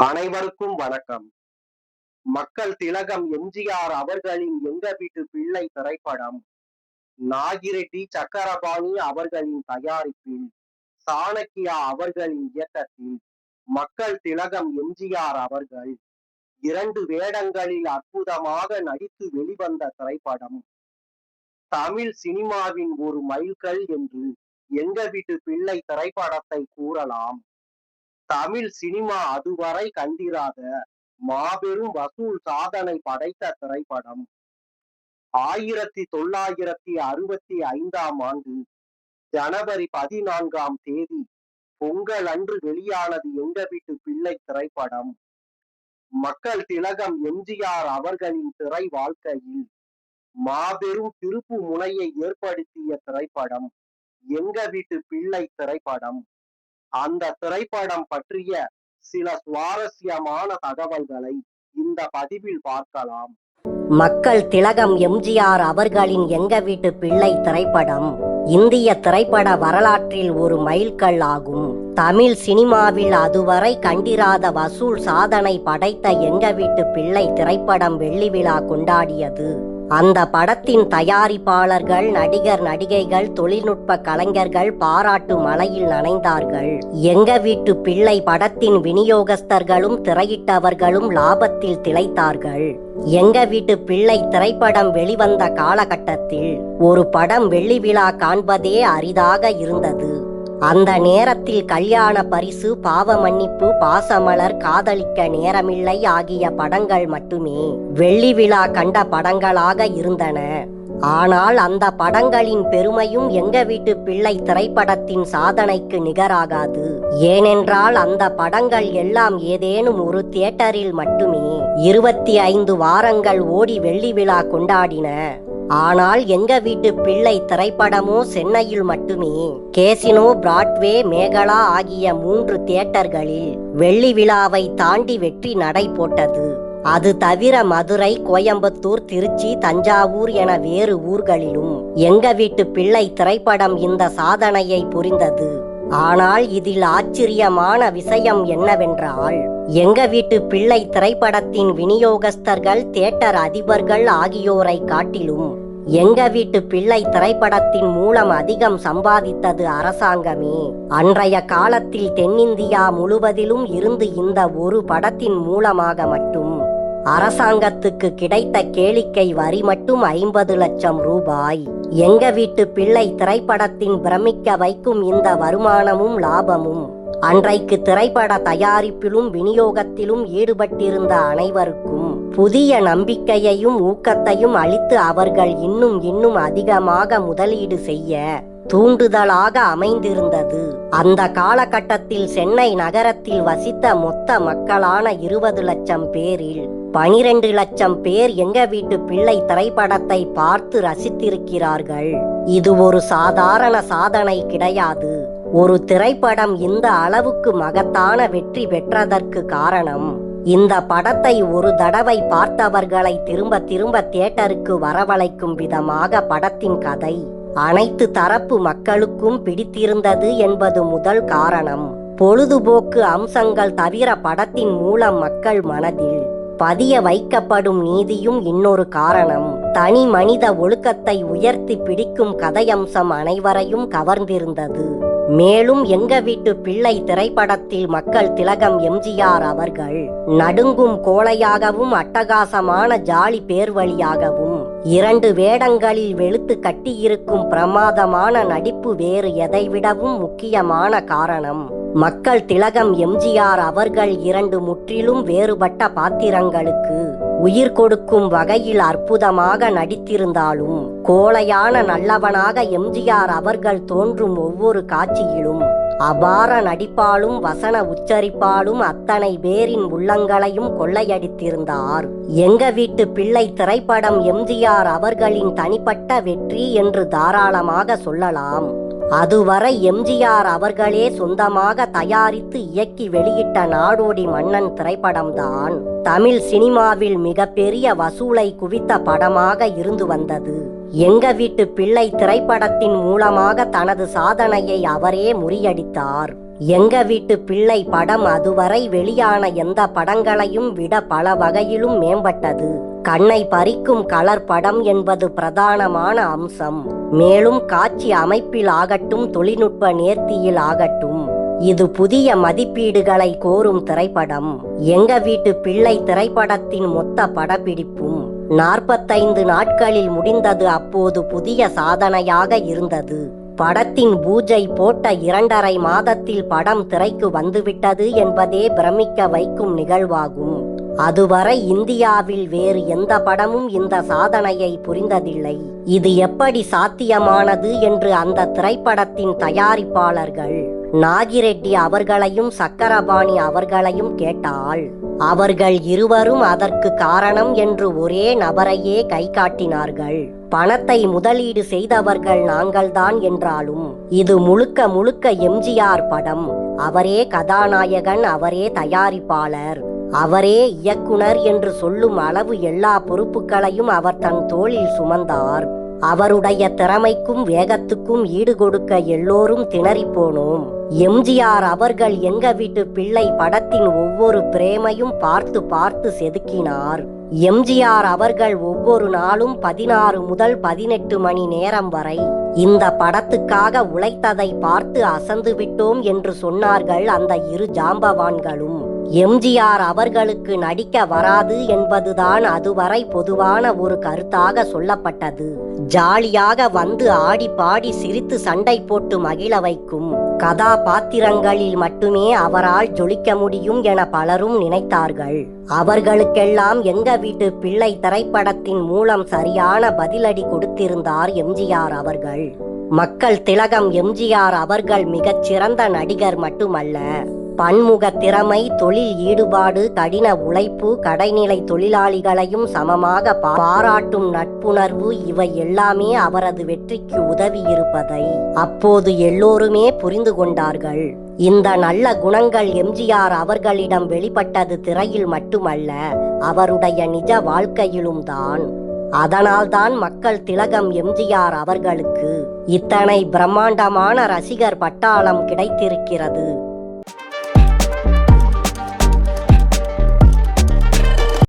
அனைவருக்கும் வணக்கம். மக்கள் திலகம் எம்ஜிஆர் அவர்களின் எங்க வீட்டு பிள்ளை திரைப்படம் நாகிரெட்டி சக்கரபாணி அவர்களின் தயாரிப்பில் சாணக்கியா அவர்களின் இயக்கத்தில் மக்கள் திலகம் எம்ஜிஆர் அவர்கள் 2 வேடங்களில் அற்புதமாக நடித்து வெளிவந்த திரைப்படம். தமிழ் சினிமாவின் ஒரு மைல்கல் என்று எங்க வீட்டு பிள்ளை திரைப்படத்தை கூறலாம். தமிழ் சினிமா அதுவரை கண்டிராத மாபெரும் வசூல் சாதனை படைத்த திரைப்படம். 1965ஆம் ஆண்டு ஜனவரி 14ஆம் தேதி பொங்கல் அன்று வெளியானது எங்க வீட்டு பிள்ளை திரைப்படம். மக்கள் திலகம் எம்ஜிஆர் அவர்களின் திரை வாழ்க்கையில் மாபெரும் திருப்பு முனையை ஏற்படுத்திய திரைப்படம் எங்க வீட்டு பிள்ளை திரைப்படம். அந்த திரைப்படம் பற்றிய சில சுவாரஸ்யமான தகவல்களை இந்த பதிவில் பார்க்கலாம். மக்கள் திலகம் எம்ஜிஆர் அவர்களின் எங்க வீட்டு பிள்ளை திரைப்படம் இந்திய திரைப்பட வரலாற்றில் ஒரு மைல்கல் ஆகும். தமிழ் சினிமாவில் அதுவரை கண்டிராத வசூல் சாதனை படைத்த எங்க வீட்டு பிள்ளை திரைப்படம் வெள்ளி விழா கொண்டாடியது. அந்த படத்தின் தயாரிப்பாளர்கள், நடிகர், நடிகைகள், தொழில்நுட்ப கலைஞர்கள் பாராட்டு மழையில் நனைந்தார்கள். எங்க வீட்டு பிள்ளை படத்தின் விநியோகஸ்தர்களும் திரையிட்டவர்களும் லாபத்தில் திளைத்தார்கள். எங்க வீட்டு பிள்ளை திரைப்படம் வெளிவந்த காலகட்டத்தில் ஒரு படம் வெள்ளி விழா காண்பதே அரிதாக இருந்தது. அந்த நேரத்தில் கல்யாண பரிசு, பாவ மன்னிப்பு, பாசமலர், காதலிக்க நேரமில்லை ஆகிய படங்கள் மட்டுமே வெள்ளி விழா கண்ட படங்களாக இருந்தன. ஆனால் அந்த படங்களின் பெருமையும் எங்க வீட்டு பிள்ளை திரைப்படத்தின் சாதனைக்கு நிகராகாது. ஏனென்றால் அந்த படங்கள் எல்லாம் ஏதேனும் ஒரு தியேட்டரில் மட்டுமே 25 வாரங்கள் ஓடி வெள்ளி விழா கொண்டாடின. ஆனால் எங்க வீட்டு பிள்ளை திரைப்படமோ சென்னையில் மட்டுமே கேசினோ, பிராட்வே, மேகலா ஆகிய 3 தியேட்டர்களில் வெள்ளி விழாவை தாண்டி வெற்றி நடை போட்டது. அது தவிர மதுரை, கோயம்புத்தூர், திருச்சி, தஞ்சாவூர் என வேறு ஊர்களிலும் எங்க வீட்டு பிள்ளை திரைப்படம் இந்த சாதனையை புரிந்தது. ஆனால் இதில் ஆச்சரியமான விஷயம் என்னவென்றால், எங்க வீட்டு பிள்ளை திரைப்படத்தின் விநியோகஸ்தர்கள், தியேட்டர் அதிபர்கள் ஆகியோரை காட்டிலும் எங்க வீட்டு பிள்ளை திரைப்படத்தின் மூலம் அதிகம் சம்பாதித்தது அரசாங்கமே. அன்றைய காலத்தில் தென்னிந்தியா முழுவதிலும் இருந்து இந்த ஒரு படத்தின் மூலமாக மட்டும் அரசாங்கத்துக்கு கிடைத்த கேளிக்கை வரி மட்டும் 50 லட்சம் ரூபாய். எங்க வீட்டு பிள்ளை திரைப்படத்தின் பிரமிக்க வைக்கும் இந்த வருமானமும் லாபமும் அன்றைக்கு திரைப்பட தயாரிப்பிலும் விநியோகத்திலும் ஈடுபட்டிருந்த அனைவருக்கும் புதிய நம்பிக்கையையும் ஊக்கத்தையும் அளித்து அவர்கள் இன்னும் அதிகமாக முதலீடு செய்ய தூண்டுதலாக அமைந்திருந்தது. அந்த காலகட்டத்தில் சென்னை நகரத்தில் வசித்த மொத்த மக்களான 20 லட்சம் பேரில் 12 லட்சம் பேர் எங்க வீட்டு பிள்ளை திரைப்படத்தை பார்த்து ரசித்திருக்கிறார்கள். இது ஒரு சாதாரண சாதனை கிடையாது. ஒரு திரைப்படம் இந்த அளவுக்கு மகத்தான வெற்றி பெற்றதற்கு காரணம், இந்த படத்தை ஒரு தடவை பார்த்தவர்களை திரும்ப திரும்ப தியேட்டருக்கு வரவழைக்கும் விதமாக படத்தின் கதை அனைத்து தரப்பு மக்களுக்கும் பிடித்திருந்தது என்பது முதல் காரணம். பொழுதுபோக்கு அம்சங்கள் தவிர படத்தின் மூலம் மக்கள் மனதில் பதிய வைக்கப்படும் நீதியும் இன்னொரு காரணம். தனி மனித ஒழுக்கத்தை உயர்த்தி பிடிக்கும் கதையம்சம் அனைவரையும் கவர்ந்திருந்தது. மேலும் எங்க வீட்டு பிள்ளை திரைப்படத்தில் மக்கள் திலகம் எம்ஜிஆர் அவர்கள் நடுங்கும் கோழையாகவும் அட்டகாசமான ஜாலி பேர்வழியாகவும் 2 வேடங்களில் வெளுத்து கட்டியிருக்கும் பிரமாதமான நடிப்பு வேறு எதைவிடவும் முக்கியமான காரணம். மக்கள் திலகம் எம்ஜிஆர் அவர்கள் 2 முற்றிலும் வேறுபட்ட பாத்திரங்களுக்கு உயிர் கொடுக்கும் வகையில் அற்புதமாக நடித்திருந்தாலும், கோழையான நல்லவனாக எம்ஜிஆர் அவர்கள் தோன்றும் ஒவ்வொரு காட்சியிலும் அபார நடிப்பாலும் வசன உச்சரிப்பாலும் அத்தனை பேரின் உள்ளங்களையும் கொள்ளையடித்திருந்தார். எங்க வீட்டு பிள்ளை திரைப்படம் எம்ஜிஆர் அவர்களின் தனிப்பட்ட வெற்றி என்று தாராளமாக சொல்லலாம். அதுவரை எம்ஜிஆர் அவர்களே சொந்தமாக தயாரித்து இயக்கி வெளியிட்ட நாடோடி மன்னன் திரைப்படம்தான் தமிழ் சினிமாவில் மிகப்பெரிய வசூலை குவித்த படமாக இருந்து வந்தது. எங்க வீட்டு பிள்ளை திரைப்படத்தின் மூலமாக தனது சாதனையை அவரே முறியடித்தார். எங்க வீட்டு பிள்ளை படம் அதுவரை வெளியான எந்த படங்களையும் விட பல வகையிலும் மேம்பட்டது. கண்ணை பறிக்கும் கலர் படம் என்பது பிரதானமான அம்சம். மேலும் காட்சி அமைப்பில் ஆகட்டும், தொழில்நுட்ப நேர்த்தியில் ஆகட்டும், இது புதிய மதிப்பீடுகளை கோரும் திரைப்படம். எங்க வீட்டு பிள்ளை திரைப்படத்தின் மொத்த படப்பிடிப்பும் 45 நாட்களில் முடிந்தது. அப்போது புதிய சாதனையாக இருந்தது. படத்தின் பூஜை போட்ட 2.5 மாதத்தில் படம் திரைக்கு வந்துவிட்டது என்பதே பிரமிக்க வைக்கும் நிகழ்வாகும். அதுவரை இந்தியாவில் வேறு எந்த படமும் இந்த சாதனையை புரிந்ததில்லை. இது எப்படி சாத்தியமானது என்று அந்த திரைப்படத்தின் தயாரிப்பாளர்கள் நாகிரெட்டி அவர்களையும் சக்கரபாணி அவர்களையும் கேட்டால், அவர்கள் இருவரும் அதற்கு காரணம் என்று ஒரே நபரையே கை காட்டினார்கள். பணத்தை முதலீடு செய்தவர்கள் நாங்கள்தான் என்றாலும் இது முழுக்க முழுக்க எம்ஜிஆர் படம். அவரே கதாநாயகன், அவரே தயாரிப்பாளர், அவரே இயக்குனர் என்று சொல்லும் அளவு எல்லா பொறுப்புகளையும் அவர் தன் தோளில் சுமந்தார். அவருடைய திறமைக்கும் வேகத்துக்கும் ஈடு கொடுக்க எல்லோரும் திணறிப்போனோம். எம்ஜிஆர் அவர்கள் எங்க வீட்டு பிள்ளை படத்தின் ஒவ்வொரு பிரேமையும் பார்த்து பார்த்து செதுக்கினார். எம்ஜிஆர் அவர்கள் ஒவ்வொரு நாளும் 16 முதல் 18 மணி நேரம் வரை இந்த படத்துக்காக உழைத்ததை பார்த்து அசந்து விட்டோம் என்று சொன்னார்கள் அந்த இரு ஜாம்பவான்களும். எம்ஜிஆர் அவர்களுக்கு நடிக்க வராது என்பதுதான் அதுவரை பொதுவான ஒரு கருத்தாக சொல்லப்பட்டது. ஜாலியாக வந்து ஆடி பாடி சிரித்து சண்டை போட்டு மகிழ வைக்கும் கதாபாத்திரங்களில் மட்டுமே அவரால் ஜொலிக்க முடியும் என பலரும் நினைத்தார்கள். அவர்களுக்கெல்லாம் எங்க வீட்டு பிள்ளை திரைப்படத்தின் மூலம் சரியான பதிலடி கொடுத்திருந்தார் எம்ஜிஆர் அவர்கள். மக்கள் திலகம் எம்ஜிஆர் அவர்கள் மிகச்சிறந்த நடிகர் மட்டுமல்ல, பன்முக திறமை, தொழில் ஈடுபாடு, கடின உழைப்பு, கடைநிலை தொழிலாளிகளையும் சமமாக பாராட்டும் நட்புணர்வு, இவை எல்லாமே அவரது வெற்றிக்கு உதவி இருப்பதை அப்போது எல்லோருமே புரிந்து கொண்டார்கள். இந்த நல்ல குணங்கள் எம்ஜிஆர் அவர்களிடம் வெளிப்பட்டது திரையில் மட்டுமல்ல, அவருடைய நிஜ வாழ்க்கையிலும் தான். அதனால்தான் மக்கள் திலகம் எம்ஜிஆர் அவர்களுக்கு இத்தனை பிரம்மாண்டமான ரசிகர் பட்டாளம் கிடைத்திருக்கிறது.